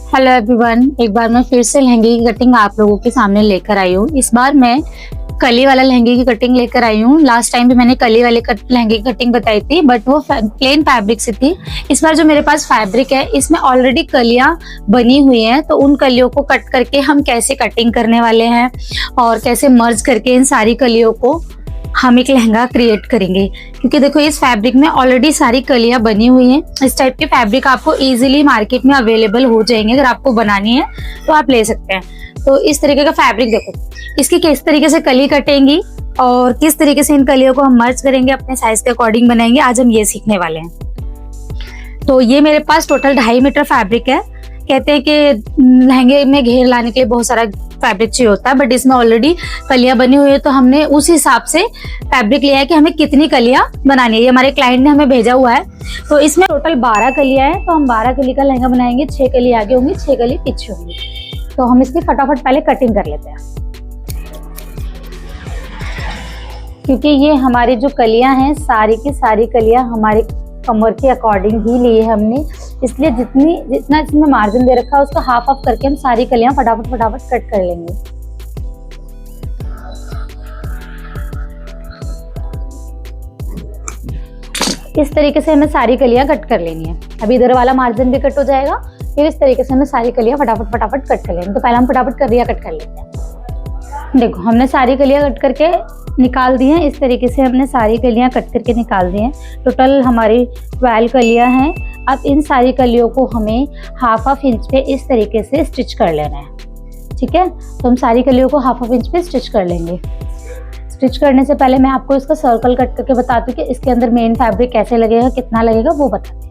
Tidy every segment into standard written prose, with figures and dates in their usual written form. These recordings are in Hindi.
हेलो एवरीवन, एक बार मैं फिर से लहंगे की कटिंग आप लोगों के सामने लेकर आई हूँ। इस बार मैं कली वाला लहंगे की कटिंग लेकर आई हूँ। लास्ट टाइम भी मैंने कली वाले लहंगे की कटिंग बताई थी, बट वो प्लेन फैब्रिक से थी। इस बार जो मेरे पास फैब्रिक है, इसमें ऑलरेडी कलियां बनी हुई हैं, तो उन कलियों को कट करके हम कैसे कटिंग करने वाले हैं और कैसे मर्ज करके इन सारी कलियों को हम एक लहंगा क्रिएट करेंगे। क्योंकि देखो, इस फैब्रिक में ऑलरेडी सारी कलियां बनी हुई हैं। इस टाइप के फैब्रिक आपको इजीली मार्केट में अवेलेबल हो जाएंगे। अगर आपको बनानी है तो आप ले सकते हैं। तो इस तरीके का फैब्रिक देखो, इसकी किस तरीके से कली कटेंगी और किस तरीके से इन कलियों को हम मर्ज करेंगे, अपने साइज के अकॉर्डिंग बनाएंगे, आज हम ये सीखने वाले हैं। तो ये मेरे पास टोटल 2.5 मीटर फैब्रिक है। कहते हैं कि लहंगे में घेर लाने के लिए बहुत सारा फैब्रिक चाहिए होता है, बट इसमें ऑलरेडी कलियां बनी हुई है, तो हमने उस हिसाब से फैब्रिक लिया है कि हमें कितनी कलियां बनानी है। ये हमारे क्लाइंट ने हमें भेजा हुआ है। तो इसमें टोटल 12 कलियां हैं, तो हम 12 कली का लहंगा बनाएंगे। 6 कली आगे होंगी, 6 कली पीछे होंगी। तो हम इसकी फटाफट पहले कटिंग कर लेते हैं, क्योंकि ये हमारी जो कलियां हैं, सारी की सारी कलियां हमारे कमर के अकॉर्डिंग ही ली है हमने। इसलिए जितना इसमें मार्जिन दे रखा है, उसका हाफ ऑफ करके हम सारी कलियां फटाफट कट कर लेंगे। इस तरीके से हमें सारी कलियां कट कर लेनी है। अभी इधर वाला मार्जिन भी कट हो जाएगा, फिर इस तरीके से हमें सारी कलियां फटाफट कट कर लेंगे। तो पहले हम फटाफट कलियां कट कर लेते हैं। देखो, हमने सारी कलियां कट करके निकाल दी हैं। इस तरीके से हमने सारी कलियां कट करके निकाल दी हैं। टोटल हमारी 12 कलियां हैं। अब इन सारी कलियों को हमें हाफ इंच पे इस तरीके से स्टिच कर लेना है। ठीक है, तो हम सारी कलियों को हाफ इंच पे स्टिच कर लेंगे। स्टिच करने से पहले मैं आपको इसका सर्कल कट करके बताती हूँ कि इसके अंदर मेन फैब्रिक कैसे लगेगा, कितना लगेगा, वो बताती हूँ।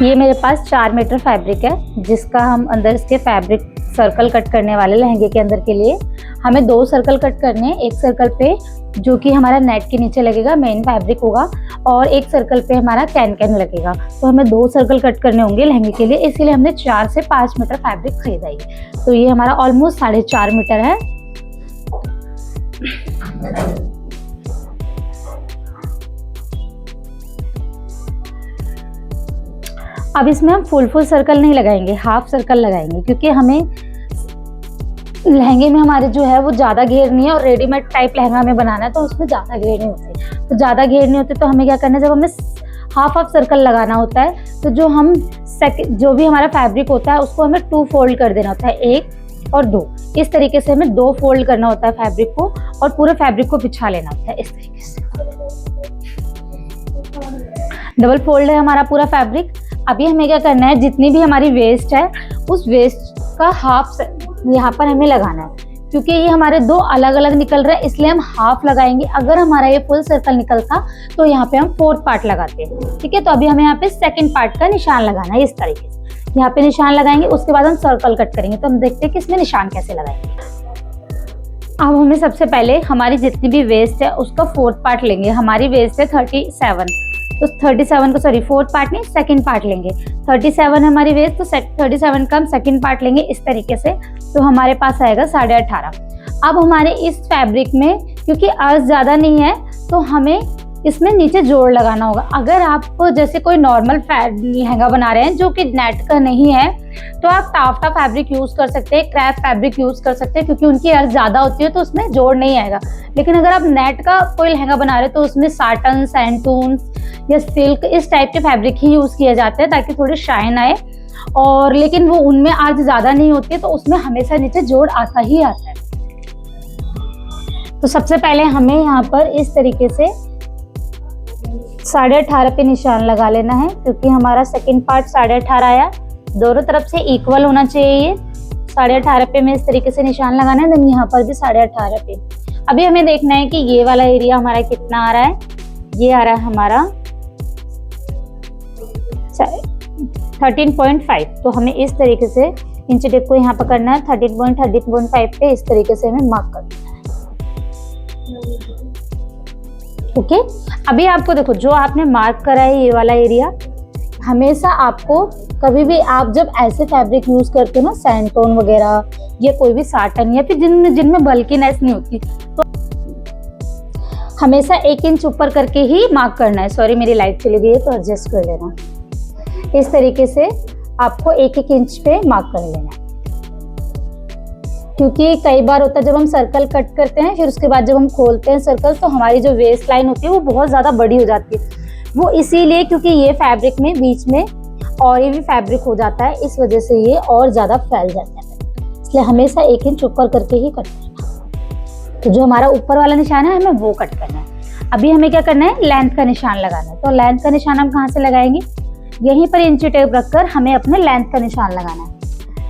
ये मेरे पास 4 मीटर फैब्रिक है, जिसका हम अंदर इसके फैब्रिक सर्कल कट करने वाले लहंगे के अंदर के लिए हमें 2 सर्कल कट करने हैं। एक सर्कल पे जो कि हमारा नेट के नीचे लगेगा, मेन फैब्रिक होगा, और एक सर्कल पे हमारा कैन लगेगा। तो हमें 2 सर्कल कट करने होंगे लहंगे के लिए, इसीलिए हमने 4 से 5 मीटर फैब्रिक खरीदा है। तो ये हमारा ऑलमोस्ट 4.5 मीटर है। अब इसमें हम फुल सर्कल नहीं लगाएंगे, हाफ सर्कल लगाएंगे, क्योंकि हमें लहंगे में हमारे जो है वो ज़्यादा घेर नहीं है और रेडीमेड टाइप लहंगा हमें बनाना है, तो उसमें ज़्यादा घेर नहीं होते। तो ज़्यादा घेर नहीं होते तो हमें क्या करना है, जब हमें हाफ सर्कल लगाना होता है, तो जो भी हमारा फैब्रिक होता है उसको हमें 2 फोल्ड कर देना होता है, 1 और 2। इस तरीके से हमें 2 फोल्ड करना होता है फैब्रिक को, और पूरे फैब्रिक को बिछा लेना होता है इस तरीके से। डबल फोल्ड है हमारा पूरा फैब्रिक। अभी हमें क्या करना है, जितनी भी हमारी वेस्ट है, उस वेस्ट का हाफ यहाँ पर हमें लगाना है। क्योंकि ये हमारे 2 अलग अलग निकल रहे हैं, इसलिए हम हाफ लगाएंगे। अगर हमारा ये फुल सर्कल निकलता तो यहाँ पे हम 4th पार्ट लगाते हैं। ठीक है, तो अभी हमें यहाँ पे 2nd पार्ट का निशान लगाना है। इस तरीके से यहाँ पे निशान लगाएंगे, उसके बाद हम सर्कल कट करेंगे। तो हम देखते हैं कि इसमें निशान कैसे लगाएंगे। अब हमें सबसे पहले हमारी जितनी भी वेस्ट है उसका 4th पार्ट लेंगे। हमारी वेस्ट है 37, तो 37 को 4th पार्ट नहीं, 2nd पार्ट लेंगे। 37 है हमारी वेस्ट, तो 37 का हम 2nd पार्ट लेंगे इस तरीके से। तो हमारे पास आएगा 18.5। अब हमारे इस फैब्रिक में क्योंकि अर्ज ज़्यादा नहीं है, तो हमें इसमें नीचे जोड़ लगाना होगा। अगर आप जैसे कोई नॉर्मल लहंगा बना रहे हैं जो कि नेट का नहीं है, तो आप टाफ्टा फैब्रिक यूज़ कर सकते हैं, क्रैप फैब्रिक यूज़ कर सकते हैं, क्योंकि उनकी अर्ज ज़्यादा होती है, तो उसमें जोड़ नहीं आएगा। लेकिन अगर आप नेट का कोई लहंगा बना रहे हो, तो उसमें साटन, सैंटून या सिल्क, इस टाइप के फैब्रिक ही यूज़ किए जाते हैं, ताकि थोड़ी शाइन आए। और लेकिन वो उनमें अर्ज ज़्यादा नहीं होती है, तो उसमें हमेशा नीचे जोड़ आता ही आता है। तो सबसे पहले हमें यहाँ पर इस तरीके से 18.5 पे निशान लगा लेना है, क्योंकि हमारा 2nd पार्ट 18.5 आया। दोनों तरफ से इक्वल होना चाहिए ये। 18.5 पे में इस तरीके से निशान लगाना है, देन यहाँ पर भी 18.5 पे। अभी हमें देखना है कि ये वाला एरिया हमारा कितना आ रहा है। ये आ रहा है हमारा 13.5। तो हमें इस तरीके से इंच टेप को यहाँ पर करना है। 13.5 पे इस तरीके से हमें मार्क करना है। ओके, अभी आपको देखो, जो आपने मार्क करा है ये वाला एरिया, हमेशा आपको कभी भी आप जब ऐसे फैब्रिक यूज करते हो ना, सैंटोन वगैरह या कोई भी साटन, या फिर जिनमें बल्कीनेस नहीं होती, तो हमेशा 1 इंच ऊपर करके ही मार्क करना है। सॉरी, मेरी लाइट चली गई है तो एडजस्ट कर लेना। इस तरीके से आपको 1-1 इंच पे मार्क कर लेना है, क्योंकि कई बार होता है जब हम सर्कल कट करते हैं फिर उसके बाद जब हम खोलते हैं सर्कल तो हमारी जो वेस्ट लाइन होती है वो बहुत ज़्यादा बड़ी हो जाती है। वो इसीलिए क्योंकि ये फैब्रिक में बीच में और ये भी फैब्रिक हो जाता है, इस वजह से ये और ज़्यादा फैल जाता है, इसलिए हमेशा 1 इंच ऊपर करके ही कट करना। तो जो हमारा ऊपर वाला निशान है हमें वो कट करना है। अभी हमें क्या करना है, लेंथ का निशान लगाना है। तो लेंथ का निशान हम कहाँ से लगाएंगे, यहीं पर इंची टेप रखकर हमें अपने लेंथ का निशान लगाना है।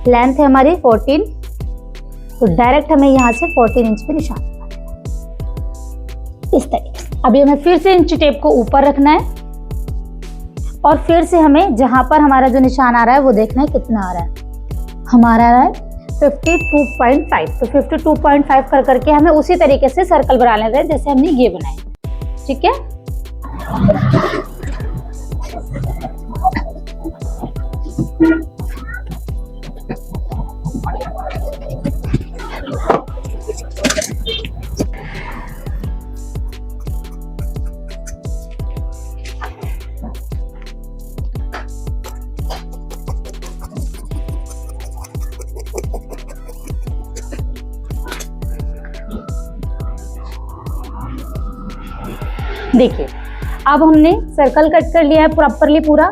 लेंथ है हमारी 14, तो डायरेक्ट हमें यहाँ से 14 इंच पे निशान लगाना है, इस तरीके से। अभी हमें फिर से इंची टेप को ऊपर रखना है और फिर से हमें जहाँ पर हमारा जो निशान आ रहा है वो देखना है कितना आ रहा है। हमारा आ रहा है 52.5, तो 52.5 कर करके हमें उसी तरीके से सर्कल बना लेना है जैसे हमने ये बनाए, ठीक है। देखिए अब हमने सर्कल कट कर लिया है प्रॉपरली पूरा,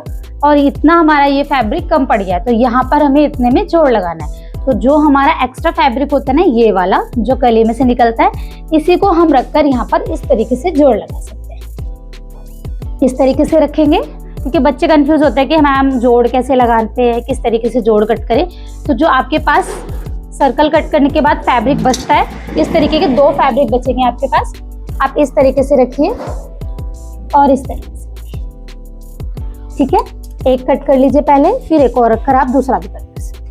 और इतना हमारा ये फैब्रिक कम पड़ गया है, तो यहाँ पर हमें इतने में जोड़ लगाना है। तो जो हमारा एक्स्ट्रा फैब्रिक होता है ना, ये वाला जो गले में से निकलता है, इसी को हम रखकर यहाँ पर इस तरीके से जोड़ लगा सकते हैं। इस तरीके से रखेंगे क्योंकि बच्चे कंफ्यूज होते हैं कि मैम जोड़ कैसे लगाते हैं, किस तरीके से जोड़ कट करें। तो जो आपके पास सर्कल कट करने के बाद फैब्रिक बचता है, इस तरीके के 2 फैब्रिक बचेंगे आपके पास, आप इस तरीके से रखिए और इस तरीके से, ठीक है। एक कट कर लीजिए पहले, फिर एक और रखकर आप दूसरा भी कट कर सकते।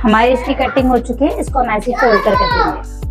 हमारी इसकी कटिंग हो चुकी है, इसको हम ऐसे फोल्ड करके देंगे।